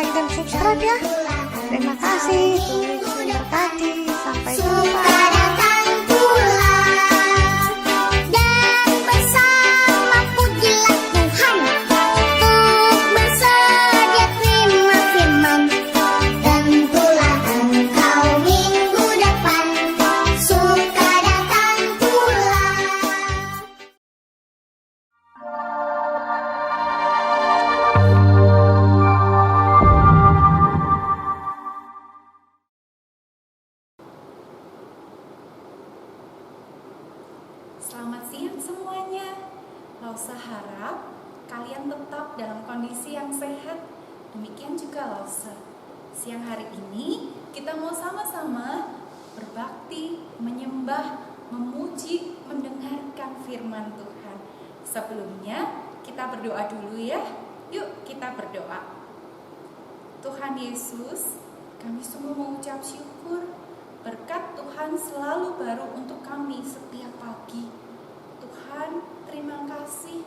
like dan subscribe ya. Terima kasih, Tuhan berkati. Sampai jumpa. Selamat siang semuanya. Lausa harap kalian tetap dalam kondisi yang sehat. Demikian juga Lausa. Siang hari ini kita mau sama-sama berbakti, menyembah, memuji, mendengarkan firman Tuhan. Sebelumnya kita berdoa dulu ya. Yuk kita berdoa. Tuhan Yesus, kami semua mengucap syukur. Berkat Tuhan selalu baru untuk kami setiap pagi. Tuhan, terima kasih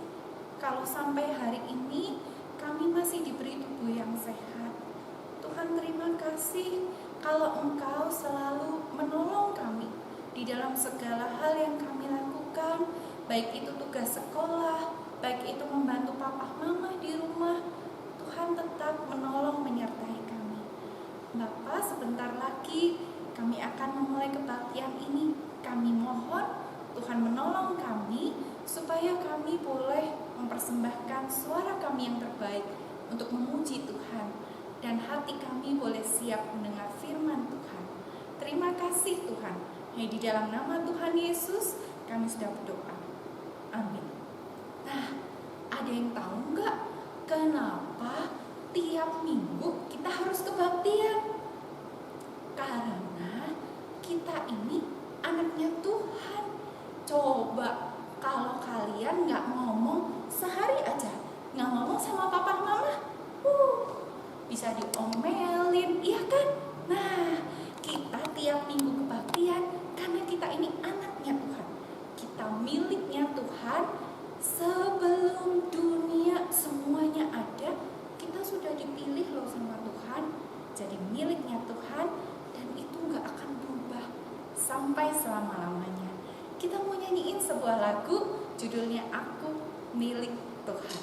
kalau sampai hari ini kami masih diberi tubuh yang sehat. Tuhan, terima kasih kalau Engkau selalu menolong kami di dalam segala hal yang kami lakukan, baik itu tugas sekolah, baik itu membantu papa mama di rumah. Tuhan tetap menolong menyertai kami. Bapa, sebentar lagi kami akan memulai kebaktian ini. Kami mohon Tuhan menolong kami supaya kami boleh mempersembahkan suara kami yang terbaik untuk memuji Tuhan, dan hati kami boleh siap mendengar firman Tuhan. Terima kasih Tuhan. Di dalam nama Tuhan Yesus kami sudah berdoa. Amin. Nah, ada yang tahu nggak kenapa tiap minggu kita harus kebaktian? Karena kita ini anaknya Tuhan. Coba kalau kalian nggak ngomong sehari aja, nggak ngomong sama papa mama, bisa diomelin, iya kan? Nah, kita tiap minggu kebaktian karena kita ini anaknya Tuhan. Kita miliknya Tuhan. Sebelum dunia semuanya ada, kita sudah dipilih loh sama Tuhan, jadi miliknya Tuhan. Gak akan berubah sampai selama-lamanya. Kita mau nyanyiin sebuah lagu, judulnya Aku Milik Tuhan.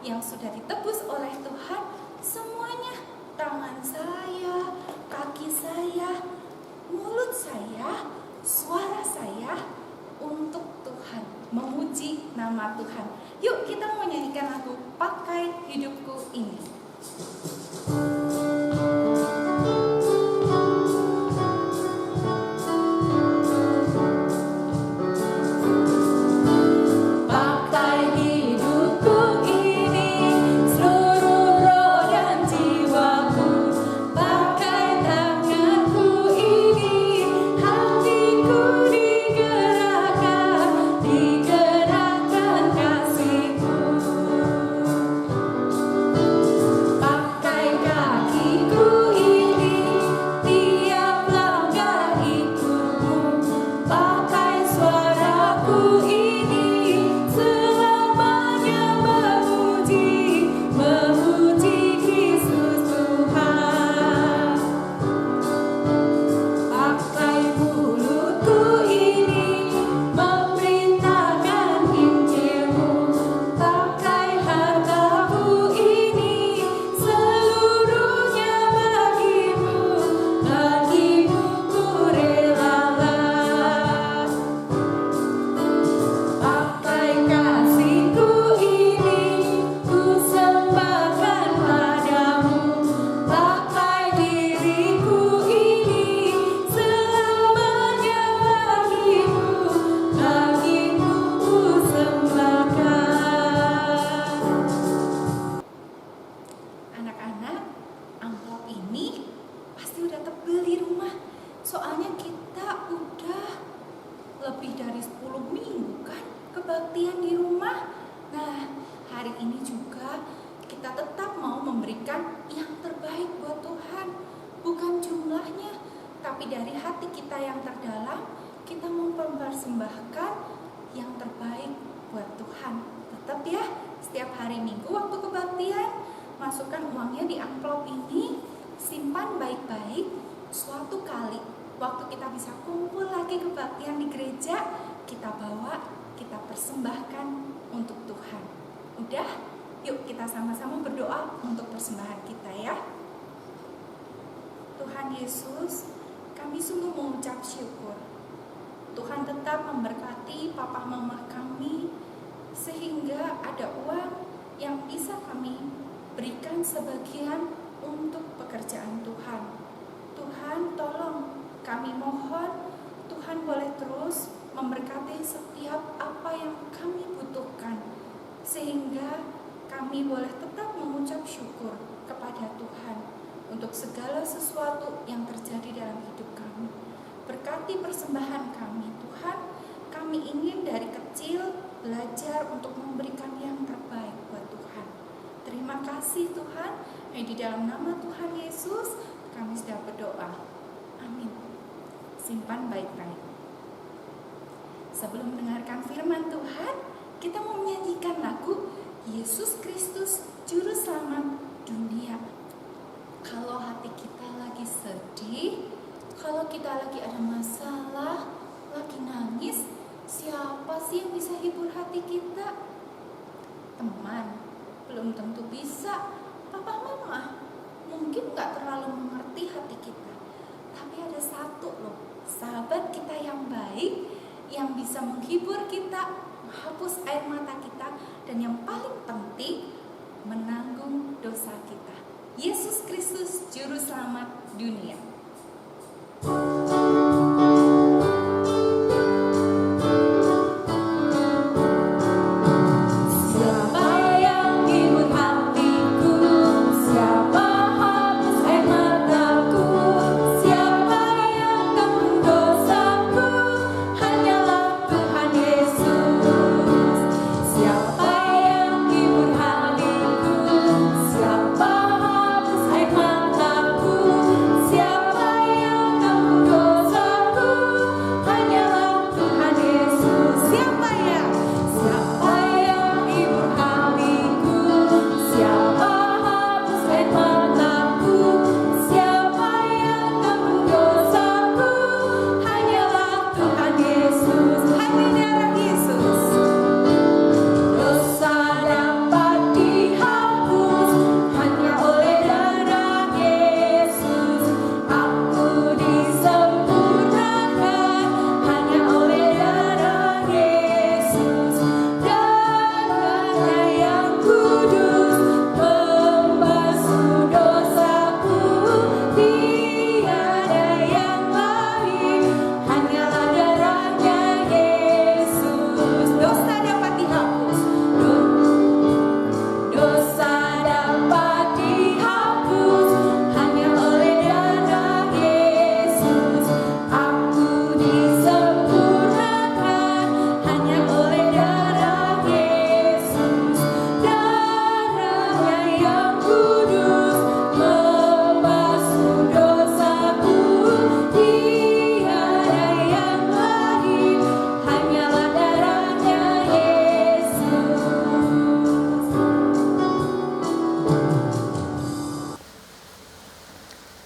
Yang sudah ditebus oleh Tuhan, semuanya, tangan saya, kaki saya, mulut saya, suara saya untuk Tuhan, memuji nama Tuhan. Yuk kita mau nyanyikan lagu Pakai Hidupku Ini. Lebih dari 10 minggu kan kebaktian di rumah. Nah, hari ini juga kita tetap mau memberikan yang terbaik buat Tuhan. Bukan jumlahnya, tapi dari hati kita yang terdalam, kita mau mempersembahkan yang terbaik buat Tuhan. Tetap ya, setiap hari Minggu waktu kebaktian, masukkan uangnya di amplop ini, simpan baik-baik. Suatu kali waktu kita bisa kumpul lagi kebaktian di gereja, kita bawa, kita persembahkan untuk Tuhan. Udah? Yuk kita sama-sama berdoa untuk persembahan kita ya. Tuhan Yesus, kami sungguh mengucap syukur. Tuhan tetap memberkati papa mama kami, sehingga ada uang yang bisa kami berikan sebagian untuk pekerjaan Tuhan. Tuhan tolong, kami mohon Tuhan boleh terus memberkati setiap apa yang kami butuhkan, sehingga kami boleh tetap mengucap syukur kepada Tuhan untuk segala sesuatu yang terjadi dalam hidup kami. Berkati persembahan kami Tuhan, kami ingin dari kecil belajar untuk memberikan yang terbaik buat Tuhan. Terima kasih Tuhan, di dalam nama Tuhan Yesus kami sudah berdoa. Amin. Simpan baik-baik. Sebelum mendengarkan firman Tuhan, kita mau menyanyikan lagu Yesus Kristus Juru Selamat Dunia. Kalau hati kita lagi sedih, kalau kita lagi ada masalah, lagi nangis, siapa sih yang bisa hibur hati kita? Teman, belum tentu bisa. Papa mama mungkin gak terlalu mengerti hati kita. Tapi ada satu loh, sahabat kita yang baik, yang bisa menghibur kita, menghapus air mata kita, dan yang paling penting, menanggung dosa kita. Yesus Kristus Juru Selamat Dunia. Siapa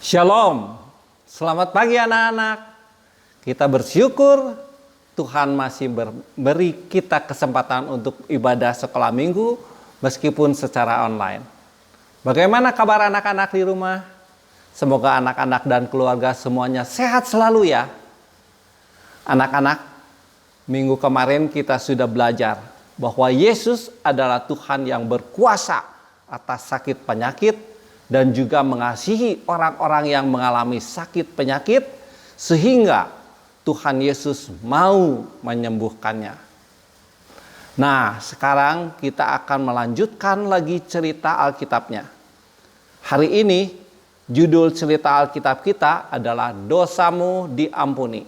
Shalom, selamat pagi anak-anak. Kita bersyukur Tuhan masih beri kita kesempatan untuk ibadah sekolah minggu meskipun secara online. Bagaimana kabar anak-anak di rumah? Semoga anak-anak dan keluarga semuanya sehat selalu ya. Anak-anak, minggu kemarin kita sudah belajar bahwa Yesus adalah Tuhan yang berkuasa atas sakit penyakit dan juga mengasihi orang-orang yang mengalami sakit penyakit sehingga Tuhan Yesus mau menyembuhkannya. Nah, sekarang kita akan melanjutkan lagi cerita Alkitabnya. Hari ini judul cerita Alkitab kita adalah Dosamu Diampuni.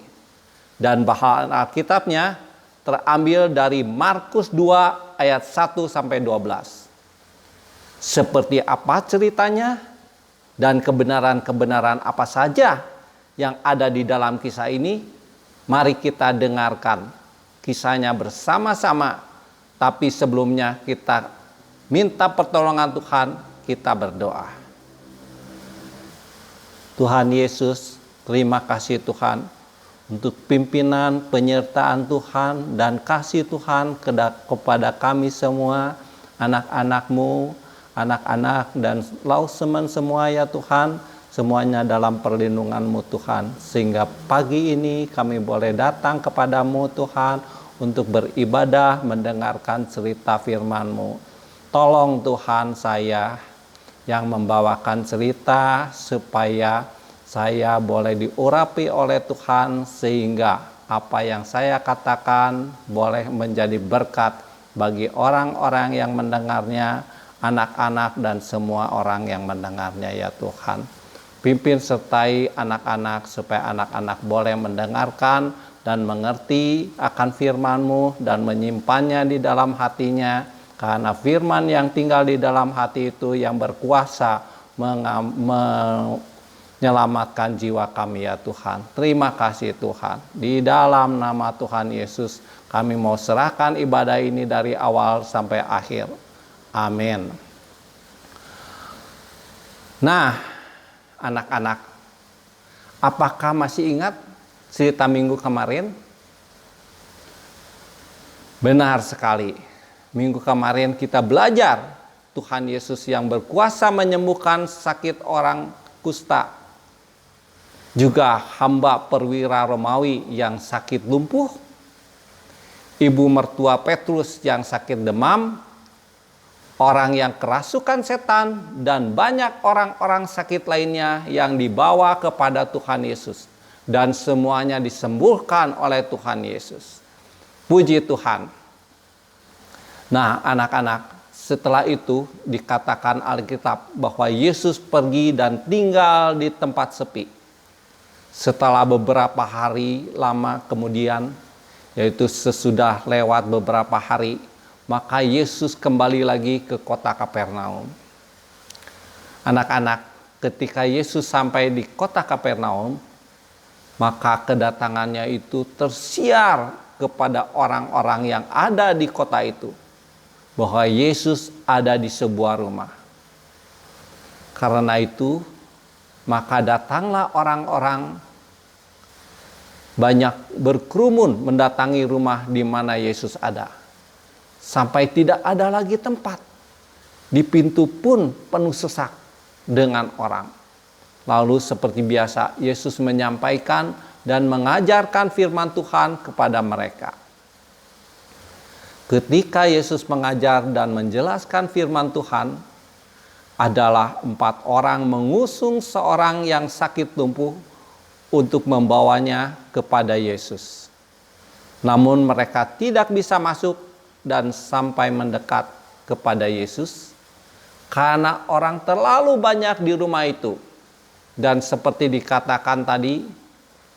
Dan bahan Alkitabnya terambil dari Markus 2 ayat 1 sampai 12. Seperti apa ceritanya dan kebenaran-kebenaran apa saja yang ada di dalam kisah ini, mari kita dengarkan kisahnya bersama-sama. Tapi sebelumnya kita minta pertolongan Tuhan, kita berdoa. Tuhan Yesus, terima kasih Tuhan untuk pimpinan, penyertaan Tuhan dan kasih Tuhan kepada kami semua, anak-anak-Mu, anak-anak dan lausemen semua ya Tuhan, semuanya dalam perlindungan-Mu Tuhan, sehingga pagi ini kami boleh datang kepadamu Tuhan untuk beribadah, mendengarkan cerita firman-Mu. Tolong Tuhan saya yang membawakan cerita supaya saya boleh diurapi oleh Tuhan, sehingga apa yang saya katakan boleh menjadi berkat bagi orang-orang yang mendengarnya, anak-anak dan semua orang yang mendengarnya ya Tuhan. Pimpin sertai anak-anak supaya anak-anak boleh mendengarkan dan mengerti akan firman-Mu dan menyimpannya di dalam hatinya. Karena firman yang tinggal di dalam hati itu yang berkuasa menyelamatkan jiwa kami ya Tuhan. Terima kasih Tuhan. Di dalam nama Tuhan Yesus kami mau serahkan ibadah ini dari awal sampai akhir. Amin. Nah, anak-anak, apakah masih ingat cerita minggu kemarin? Benar sekali. Minggu kemarin kita belajar Tuhan Yesus yang berkuasa menyembuhkan sakit orang kusta. Juga hamba perwira Romawi yang sakit lumpuh. Ibu mertua Petrus yang sakit demam. Orang yang kerasukan setan dan banyak orang-orang sakit lainnya yang dibawa kepada Tuhan Yesus. Dan semuanya disembuhkan oleh Tuhan Yesus. Puji Tuhan. Nah anak-anak, setelah itu dikatakan Alkitab bahwa Yesus pergi dan tinggal di tempat sepi. Setelah beberapa hari lama kemudian, yaitu sesudah lewat beberapa hari, maka Yesus kembali lagi ke kota Kapernaum. Anak-anak, ketika Yesus sampai di kota Kapernaum, maka kedatangannya itu tersiar kepada orang-orang yang ada di kota itu, bahwa Yesus ada di sebuah rumah. Karena itu, maka datanglah orang-orang banyak berkerumun mendatangi rumah di mana Yesus ada. Sampai tidak ada lagi tempat. Di pintu pun penuh sesak dengan orang. Lalu seperti biasa Yesus menyampaikan dan mengajarkan firman Tuhan kepada mereka. Ketika Yesus mengajar dan menjelaskan firman Tuhan, adalah 4 orang mengusung seorang yang sakit lumpuh untuk membawanya kepada Yesus. Namun mereka tidak bisa masuk dan sampai mendekat kepada Yesus karena orang terlalu banyak di rumah itu. Dan seperti dikatakan tadi,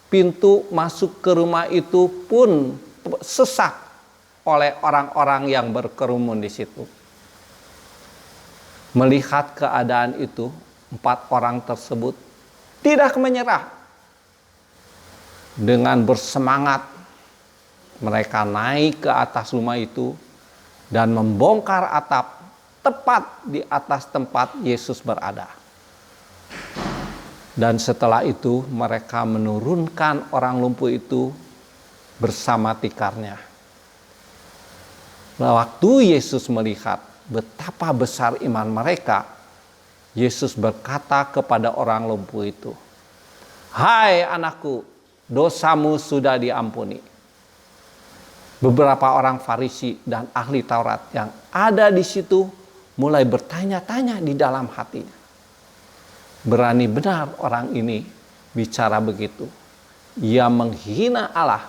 pintu masuk ke rumah itu pun sesak oleh orang-orang yang berkerumun di situ. Melihat keadaan itu, 4 orang tersebut tidak menyerah. Dengan bersemangat mereka naik ke atas rumah itu dan membongkar atap tepat di atas tempat Yesus berada. Dan setelah itu mereka menurunkan orang lumpuh itu bersama tikarnya. Waktu Yesus melihat betapa besar iman mereka, Yesus berkata kepada orang lumpuh itu, "Hai anakku, dosamu sudah diampuni." Beberapa orang Farisi dan ahli Taurat yang ada di situ mulai bertanya-tanya di dalam hatinya. Berani benar orang ini bicara begitu. Ia menghina Allah.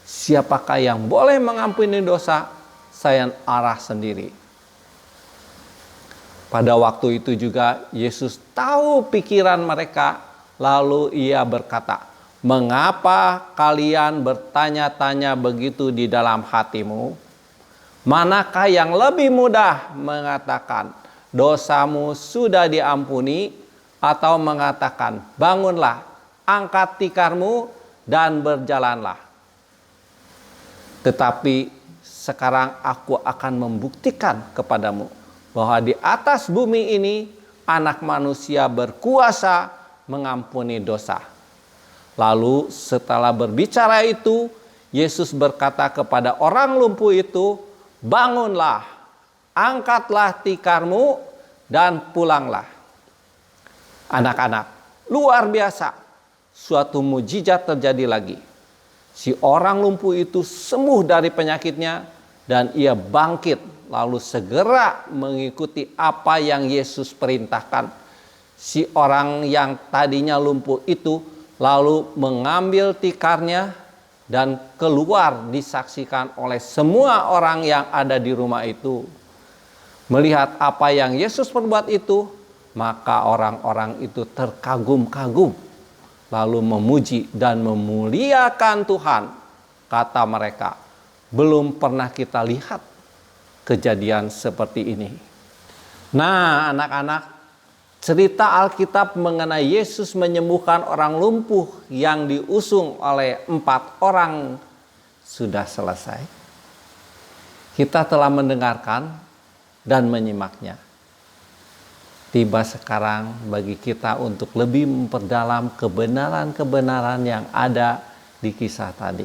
Siapakah yang boleh mengampuni dosa? Saya Allah sendiri. Pada waktu itu juga Yesus tahu pikiran mereka. Lalu ia berkata, "Mengapa kalian bertanya-tanya begitu di dalam hatimu? Manakah yang lebih mudah mengatakan, dosamu sudah diampuni, atau mengatakan, bangunlah, angkat tikarmu, dan berjalanlah? Tetapi sekarang aku akan membuktikan kepadamu bahwa di atas bumi ini Anak Manusia berkuasa mengampuni dosa." Lalu setelah berbicara itu, Yesus berkata kepada orang lumpuh itu, "Bangunlah, angkatlah tikarmu, dan pulanglah." Anak-anak, luar biasa, suatu mujizat terjadi lagi. Si orang lumpuh itu sembuh dari penyakitnya dan ia bangkit, lalu segera mengikuti apa yang Yesus perintahkan. Si orang yang tadinya lumpuh itu lalu mengambil tikarnya dan keluar disaksikan oleh semua orang yang ada di rumah itu. Melihat apa yang Yesus perbuat itu, maka orang-orang itu terkagum-kagum, lalu memuji dan memuliakan Tuhan. Kata mereka, belum pernah kita lihat kejadian seperti ini. Nah, anak-anak, cerita Alkitab mengenai Yesus menyembuhkan orang lumpuh yang diusung oleh 4 orang sudah selesai. Kita telah mendengarkan dan menyimaknya. Tiba sekarang bagi kita untuk lebih memperdalam kebenaran-kebenaran yang ada di kisah tadi.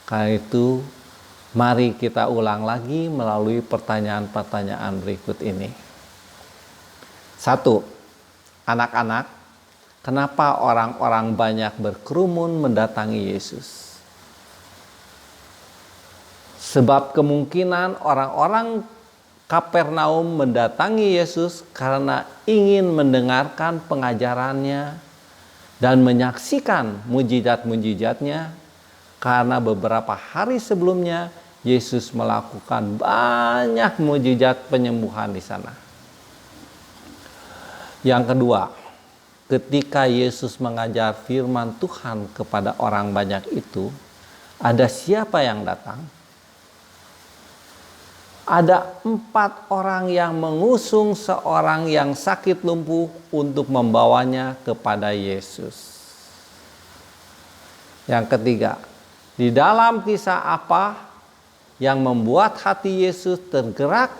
Karena itu, mari kita ulang lagi melalui pertanyaan-pertanyaan berikut ini. 1. Anak-anak, kenapa orang-orang banyak berkerumun mendatangi Yesus? Sebab kemungkinan orang-orang Kapernaum mendatangi Yesus karena ingin mendengarkan pengajarannya dan menyaksikan mujizat-mujizatnya, karena beberapa hari sebelumnya Yesus melakukan banyak mujizat penyembuhan di sana. Yang kedua, ketika Yesus mengajar firman Tuhan kepada orang banyak itu, ada siapa yang datang? Ada 4 orang yang mengusung seorang yang sakit lumpuh untuk membawanya kepada Yesus. Yang ketiga, di dalam kisah apa yang membuat hati Yesus tergerak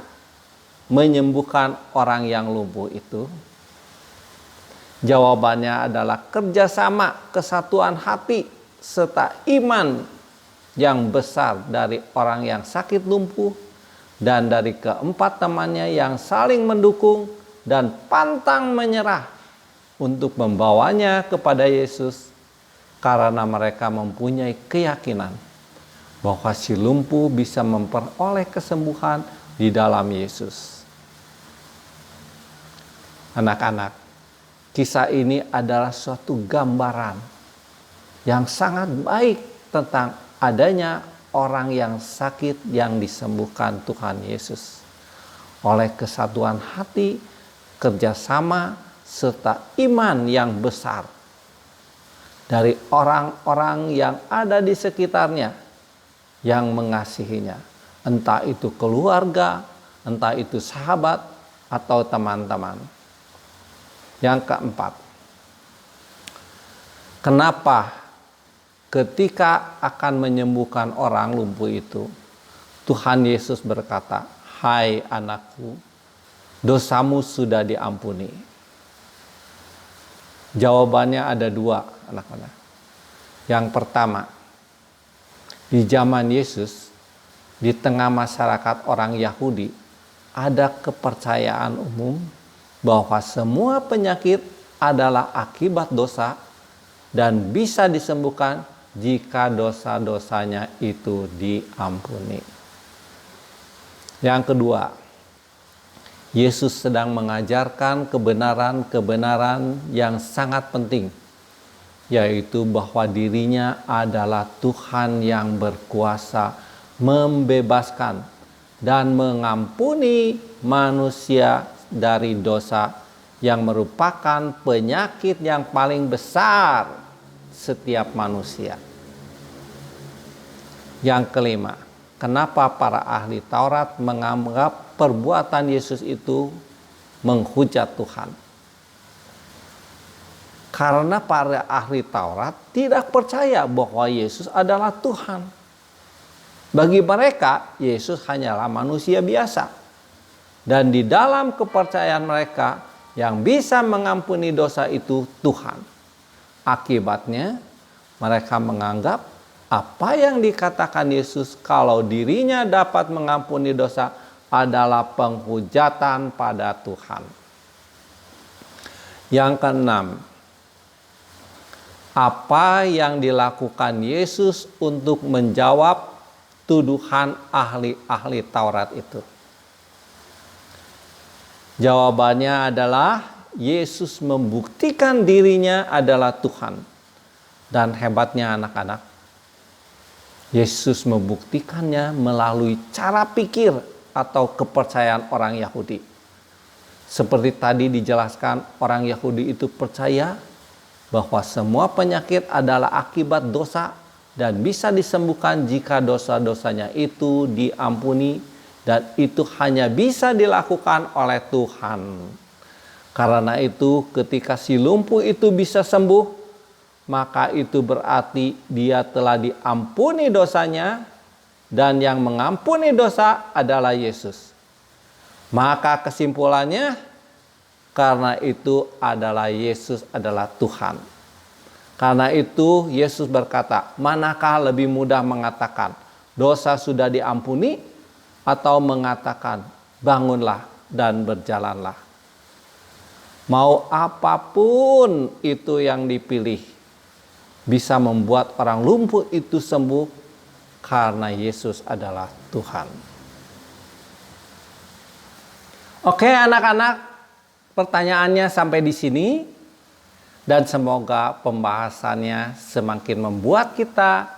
menyembuhkan orang yang lumpuh itu? Jawabannya adalah kerjasama, kesatuan hati, serta iman yang besar dari orang yang sakit lumpuh dan dari keempat temannya yang saling mendukung dan pantang menyerah untuk membawanya kepada Yesus, karena mereka mempunyai keyakinan bahwa si lumpuh bisa memperoleh kesembuhan di dalam Yesus. Anak-anak, kisah ini adalah suatu gambaran yang sangat baik tentang adanya orang yang sakit yang disembuhkan Tuhan Yesus oleh kesatuan hati, kerjasama, serta iman yang besar dari orang-orang yang ada di sekitarnya yang mengasihinya, entah itu keluarga, entah itu sahabat, atau teman-teman. Yang keempat, kenapa ketika akan menyembuhkan orang lumpuh itu, Tuhan Yesus berkata, "Hai anakku, dosamu sudah diampuni"? Jawabannya ada dua, anak-anak. Yang pertama, di zaman Yesus, di tengah masyarakat orang Yahudi, ada kepercayaan umum bahwa semua penyakit adalah akibat dosa dan bisa disembuhkan jika dosa-dosanya itu diampuni. Yang kedua, Yesus sedang mengajarkan kebenaran-kebenaran yang sangat penting, yaitu bahwa dirinya adalah Tuhan yang berkuasa membebaskan dan mengampuni manusia dari dosa yang merupakan penyakit yang paling besar setiap manusia. Yang kelima, kenapa para ahli Taurat menganggap perbuatan Yesus itu menghujat Tuhan? Karena para ahli Taurat tidak percaya bahwa Yesus adalah Tuhan. Bagi mereka, Yesus hanyalah manusia biasa. Dan di dalam kepercayaan mereka, yang bisa mengampuni dosa itu Tuhan. Akibatnya, mereka menganggap apa yang dikatakan Yesus kalau dirinya dapat mengampuni dosa adalah penghujatan pada Tuhan. Yang keenam, apa yang dilakukan Yesus untuk menjawab tuduhan ahli-ahli Taurat itu? Jawabannya adalah Yesus membuktikan dirinya adalah Tuhan. Dan hebatnya anak-anak, Yesus membuktikannya melalui cara pikir atau kepercayaan orang Yahudi. Seperti tadi dijelaskan, orang Yahudi itu percaya bahwa semua penyakit adalah akibat dosa dan bisa disembuhkan jika dosa-dosanya itu diampuni, dan itu hanya bisa dilakukan oleh Tuhan. Karena itu ketika si lumpuh itu bisa sembuh, maka itu berarti dia telah diampuni dosanya, dan yang mengampuni dosa adalah Yesus. Maka kesimpulannya, karena itu adalah Yesus adalah Tuhan. Karena itu Yesus berkata, manakah lebih mudah mengatakan dosa sudah diampuni, atau mengatakan bangunlah dan berjalanlah? Mau apapun itu yang dipilih, bisa membuat orang lumpuh itu sembuh karena Yesus adalah Tuhan. Oke anak-anak, pertanyaannya sampai di sini, dan semoga pembahasannya semakin membuat kita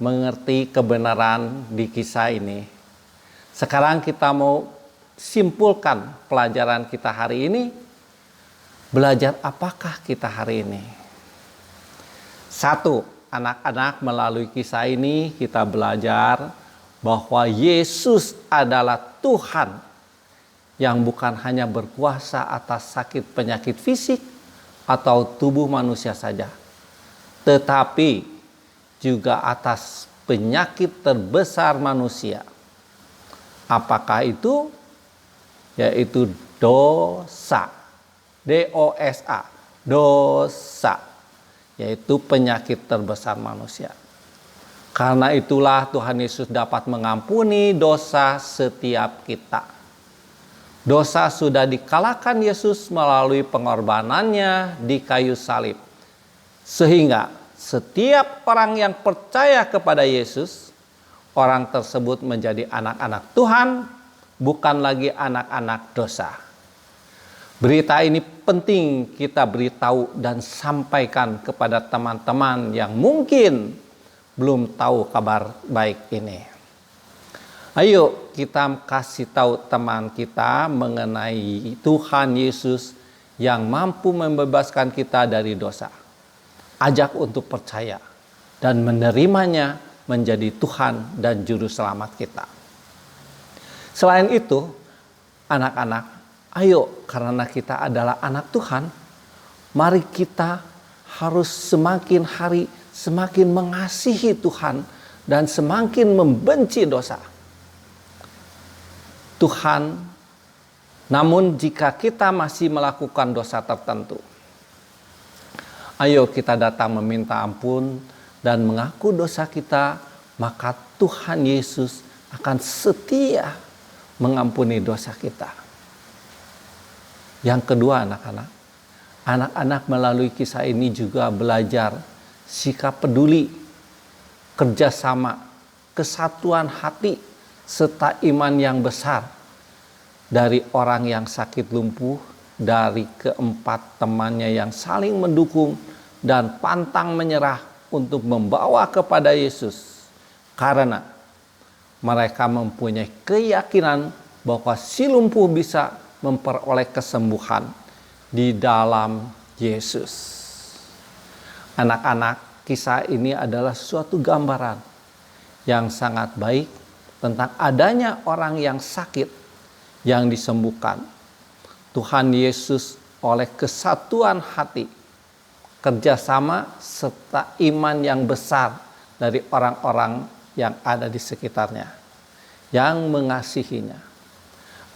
mengerti kebenaran di kisah ini. Sekarang kita mau simpulkan pelajaran kita hari ini. Belajar apakah kita hari ini? 1. Anak-anak, melalui kisah ini kita belajar bahwa Yesus adalah Tuhan yang bukan hanya berkuasa atas sakit penyakit fisik atau tubuh manusia saja, tetapi juga atas penyakit terbesar manusia. Apakah itu? Yaitu dosa. D-O-S-A. Dosa. Yaitu penyakit terbesar manusia. Karena itulah Tuhan Yesus dapat mengampuni dosa setiap kita. Dosa sudah dikalahkan Yesus melalui pengorbanannya di kayu salib. Sehingga setiap orang yang percaya kepada Yesus, orang tersebut menjadi anak-anak Tuhan, bukan lagi anak-anak dosa. Berita ini penting kita beritahu dan sampaikan kepada teman-teman yang mungkin belum tahu kabar baik ini. Ayo kita kasih tahu teman kita mengenai Tuhan Yesus yang mampu membebaskan kita dari dosa. Ajak untuk percaya dan menerimanya menjadi Tuhan dan Juru Selamat kita. Selain itu, anak-anak, ayo karena kita adalah anak Tuhan, mari kita harus semakin hari semakin mengasihi Tuhan dan semakin membenci dosa. Tuhan, namun jika kita masih melakukan dosa tertentu, Ayo kita datang meminta ampun dan mengaku dosa kita, maka Tuhan Yesus akan setia mengampuni dosa kita. Yang kedua, anak-anak melalui kisah ini juga belajar sikap peduli, kerjasama, kesatuan hati, serta iman yang besar dari orang yang sakit lumpuh, dari keempat temannya yang saling mendukung dan pantang menyerah untuk membawa kepada Yesus, karena mereka mempunyai keyakinan bahwa si lumpuh bisa memperoleh kesembuhan di dalam Yesus. Anak-anak, kisah ini adalah suatu gambaran yang sangat baik tentang adanya orang yang sakit yang disembuhkan. Tuhan Yesus oleh kesatuan hati, kerjasama, serta iman yang besar dari orang-orang yang ada di sekitarnya, yang mengasihinya.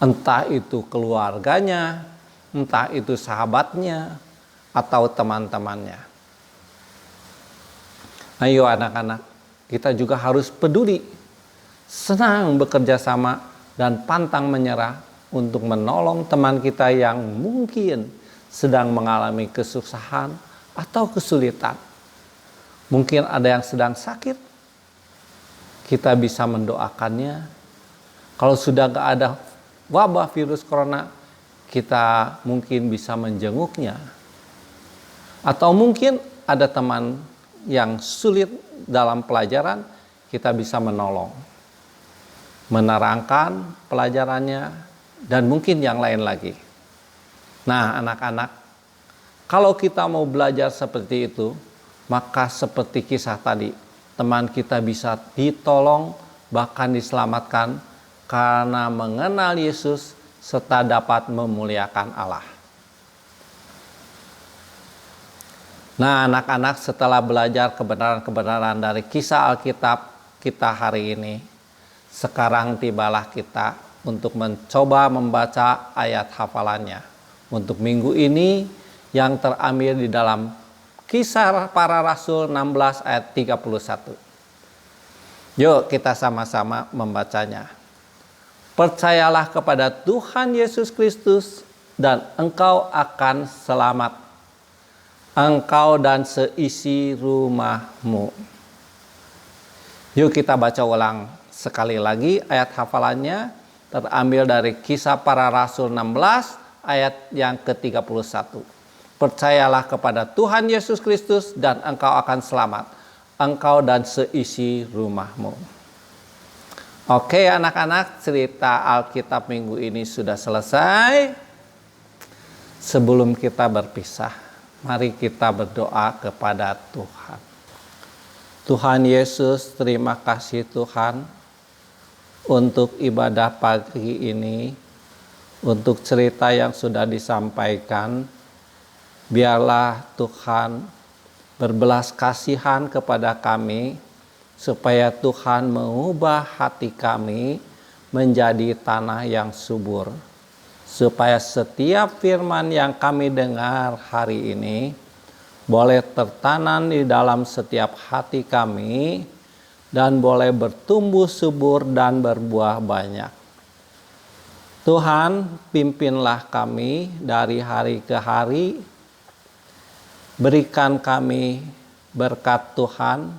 Entah itu keluarganya, entah itu sahabatnya, atau teman-temannya. Ayo anak-anak, kita juga harus peduli, senang bekerja sama, dan pantang menyerah untuk menolong teman kita yang mungkin sedang mengalami kesusahan atau kesulitan. Mungkin ada yang sedang sakit, kita bisa mendoakannya. Kalau sudah gak ada wabah virus corona, kita mungkin bisa menjenguknya. Atau mungkin ada teman yang sulit dalam pelajaran, kita bisa menolong, menerangkan pelajarannya, dan mungkin yang lain lagi. Nah anak-anak, kalau kita mau belajar seperti itu, maka seperti kisah tadi, teman kita bisa ditolong, bahkan diselamatkan, karena mengenal Yesus, serta dapat memuliakan Allah. Nah anak-anak, setelah belajar kebenaran-kebenaran dari kisah Alkitab kita hari ini, sekarang tibalah kita untuk mencoba membaca ayat hafalannya untuk minggu ini yang terambil di dalam Kisah Para Rasul 16 ayat 31. Yuk kita sama-sama membacanya. Percayalah kepada Tuhan Yesus Kristus dan engkau akan selamat, engkau dan seisi rumahmu. Yuk kita baca ulang sekali lagi ayat hafalannya, terambil dari Kisah Para Rasul 16 ayat yang ke-31. Percayalah kepada Tuhan Yesus Kristus dan engkau akan selamat, engkau dan seisi rumahmu. Oke anak-anak, cerita Alkitab minggu ini sudah selesai. Sebelum kita berpisah, mari kita berdoa kepada Tuhan. Tuhan Yesus, terima kasih Tuhan untuk ibadah pagi ini, untuk cerita yang sudah disampaikan. Biarlah Tuhan berbelas kasihan kepada kami, supaya Tuhan mengubah hati kami menjadi tanah yang subur. Supaya setiap firman yang kami dengar hari ini boleh tertanam di dalam setiap hati kami dan boleh bertumbuh subur dan berbuah banyak. Tuhan, pimpinlah kami dari hari ke hari. Berikan kami berkat Tuhan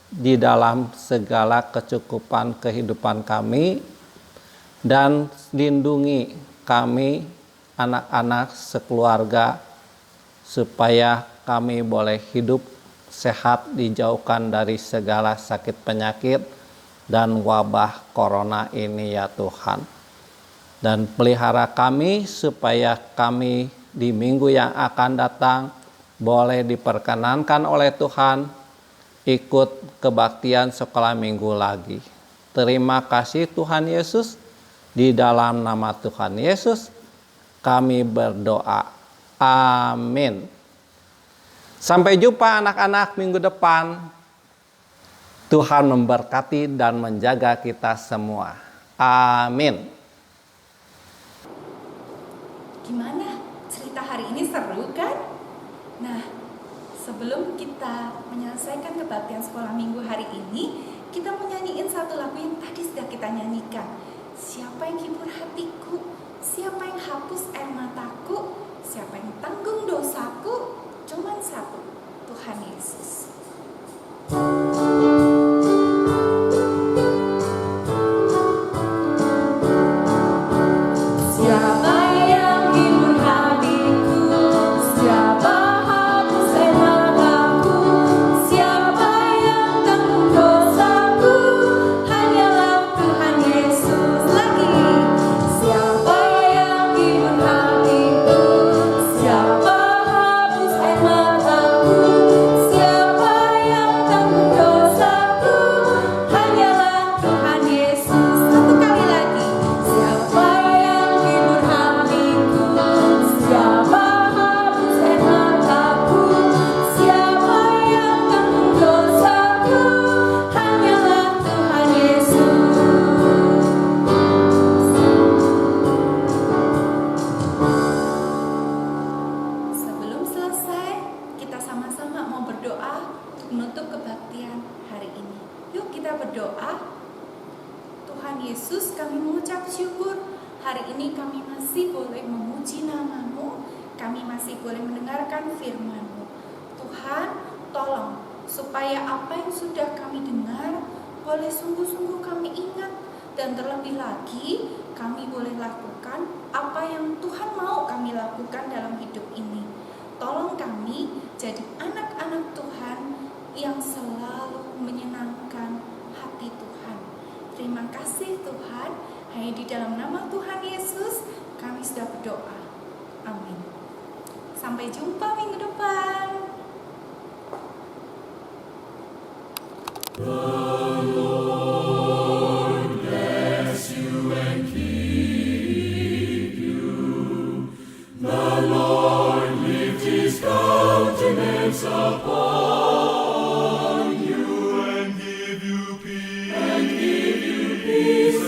di dalam segala kecukupan kehidupan kami, dan lindungi kami, anak-anak sekeluarga, supaya kami boleh hidup sehat, dijauhkan dari segala sakit penyakit dan wabah corona ini ya Tuhan. Dan pelihara kami supaya kami di minggu yang akan datang boleh diperkenankan oleh Tuhan ikut kebaktian sekolah minggu lagi. Terima kasih Tuhan Yesus. Di dalam nama Tuhan Yesus kami berdoa. Amin. Sampai jumpa anak-anak minggu depan. Tuhan memberkati dan menjaga kita semua. Amin. Gimana? Cerita hari ini seru kan? Nah, Sebelum kita menyelesaikan kebaktian sekolah minggu hari ini, kita mau nyanyiin satu lagu yang tadi sudah kita nyanyikan. Siapa yang hibur hatiku? Siapa yang hapus air mataku? Siapa yang tanggung dosaku? Cuman satu, Tuhan Yesus. Siapa yang hibur hatiku? Siapa hapus air mataku? Siapa yang tanggung dosaku? Hanyalah Tuhan Yesus. Lagi. Siapa yang hibur hatiku? Siapa hapus air mataku? Siapa yang tanggung dosaku? Hanyalah Tuhan Yesus. Satu kali lagi. Siapa yang hibur hatiku? Siapa hapus air mataku? Siapa yang tanggung dosaku? Hanyalah Tuhan Yesus. Sebelum selesai, kita sama-sama mau berdoa untuk menutup kebaktian hari ini. Yuk kita berdoa. Tuhan Yesus, kami mengucap syukur hari ini kami masih boleh memuji nama-Mu, kami masih boleh mendengarkan firman-Mu. Tuhan, tolong supaya apa yang sudah kami dengar boleh sungguh-sungguh kami ingat, dan terlebih lagi kami boleh lakukan apa yang Tuhan mau kami lakukan dalam hidup ini. Tolong kami jadi anak-anak Tuhan yang selalu menyenangkan hati Tuhan. Terima kasih Tuhan, hanya di dalam nama Tuhan Yesus kami sudah berdoa. Amin. Sampai jumpa minggu depan. Peace.